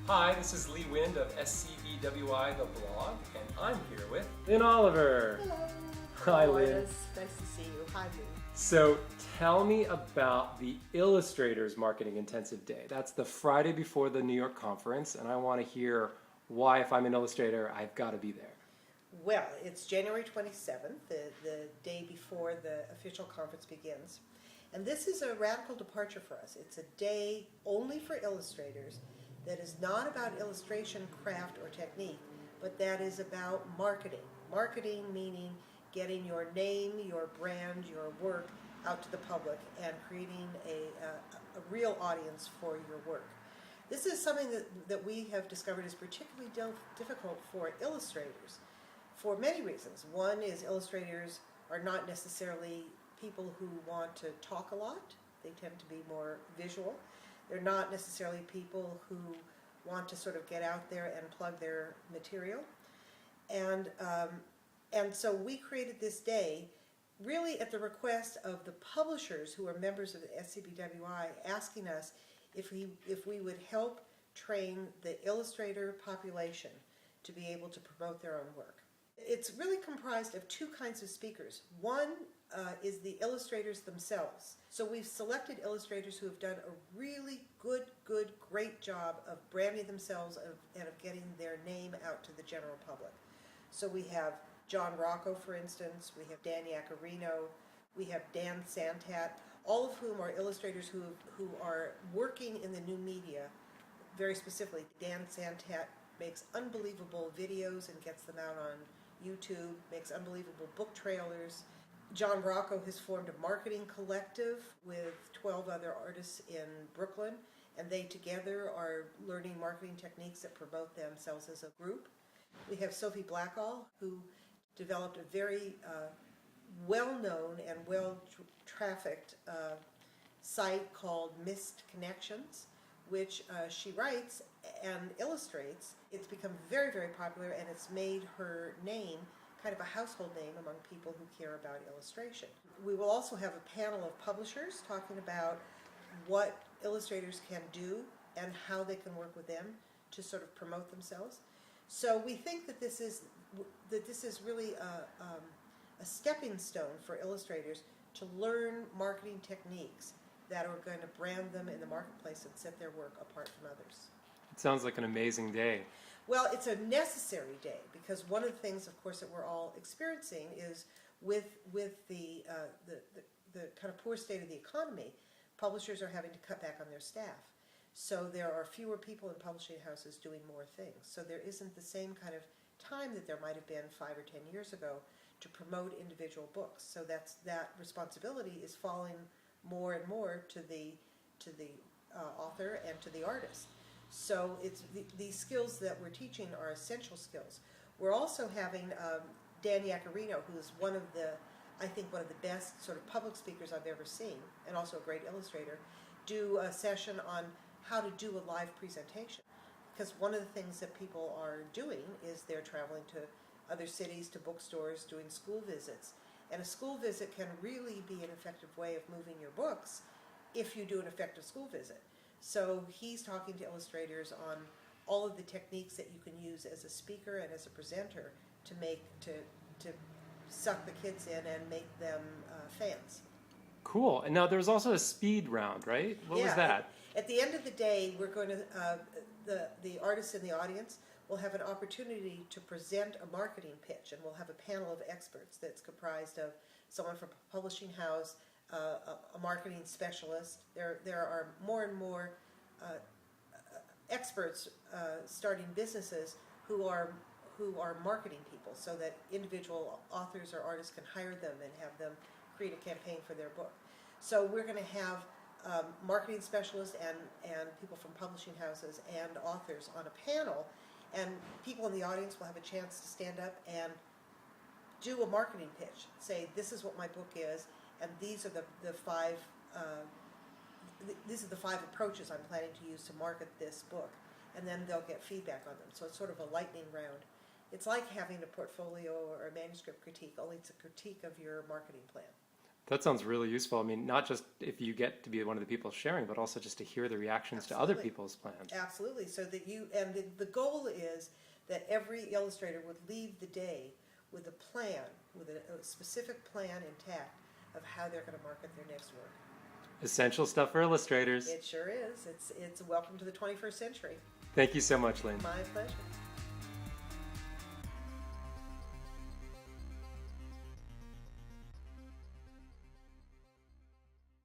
Hi, this is Lee Wind of SCBWI, the blog, and I'm here with Lynn Oliver. Hello. Hi, Hello, Lynn. It is nice to see you. Hi, Lynn. So tell me about the Illustrators Marketing Intensive Day. That's the Friday before the New York conference, and I want to hear why, if I'm an illustrator, I've got to be there. Well, it's January 27th, the day before the official conference begins. And this is a radical departure for us. It's a day only for illustrators that is not about illustration, craft, or technique, but that is about marketing. Marketing meaning getting your name, your brand, your work out to the public and creating a real audience for your work. This is something that we have discovered is particularly difficult for illustrators for many reasons. One is illustrators are not necessarily people who want to talk a lot. They tend to be more visual. They're not necessarily people who want to sort of get out there and plug their material. And so we created this day really at the request of the publishers who are members of the SCBWI, asking us if we would help train the illustrator population to be able to promote their own work. It's really comprised of two kinds of speakers. One is the illustrators themselves. So we've selected illustrators who have done a really great job of branding themselves and of getting their name out to the general public. So we have John Rocco, for instance, we have Dan Yaccarino, we have Dan Santat, all of whom are illustrators who are working in the new media. Very specifically, Dan Santat makes unbelievable videos and gets them out on YouTube, makes unbelievable book trailers. John Rocco has formed a marketing collective with 12 other artists in Brooklyn, and they together are learning marketing techniques that promote themselves as a group. We have Sophie Blackall, who developed a very well-known and well-trafficked site called Missed Connections, which she writes and illustrates. It's become very popular, and it's made her name kind of a household name among people who care about illustration. We will also have a panel of publishers talking about what illustrators can do and how they can work with them to sort of promote themselves. So we think that this is really a stepping stone for illustrators to learn marketing techniques that are going to brand them in the marketplace and set their work apart from others. It sounds like an amazing day. Well, it's a necessary day because one of the things, of course, that we're all experiencing is with the kind of poor state of the economy, publishers are having to cut back on their staff. So there are fewer people in publishing houses doing more things. So there isn't the same kind of time that there might have been 5 or 10 years ago to promote individual books. So that responsibility is falling more and more to the author and to the artist. So it's these skills that we're teaching are essential skills. We're also having Dan Yaccarino, who is I think one of the best sort of public speakers I've ever seen, and also a great illustrator, do a session on how to do a live presentation. Because one of the things that people are doing is they're traveling to other cities, to bookstores, doing school visits. And a school visit can really be an effective way of moving your books if you do an effective school visit. So he's talking to illustrators on all of the techniques that you can use as a speaker and as a presenter to suck the kids in and make them fans. Cool. And now there's also a speed round, right? What was that? At the end of the day, we're going to the artists in the audience will have an opportunity to present a marketing pitch, and we'll have a panel of experts that's comprised of someone from a publishing house, a marketing specialist. There are more and more experts starting businesses who are marketing people, so that individual authors or artists can hire them and have them create a campaign for their book. So we're going to have marketing specialists and people from publishing houses and authors on a panel, and people in the audience will have a chance to stand up and do a marketing pitch. Say, this is what my book is, and these are the five approaches I'm planning to use to market this book, and then they'll get feedback on them. So it's sort of a lightning round. It's like having a portfolio or a manuscript critique, only it's a critique of your marketing plan. That sounds really useful. I mean, not just if you get to be one of the people sharing, but also just to hear the reactions to other Absolutely. people's plans. Absolutely, so that the goal is that every illustrator would leave the day with a plan, with a specific plan intact of how they're going to market their next work. Essential stuff for illustrators. It sure is. It's welcome to the 21st century. Thank you so much, Lynn. My pleasure.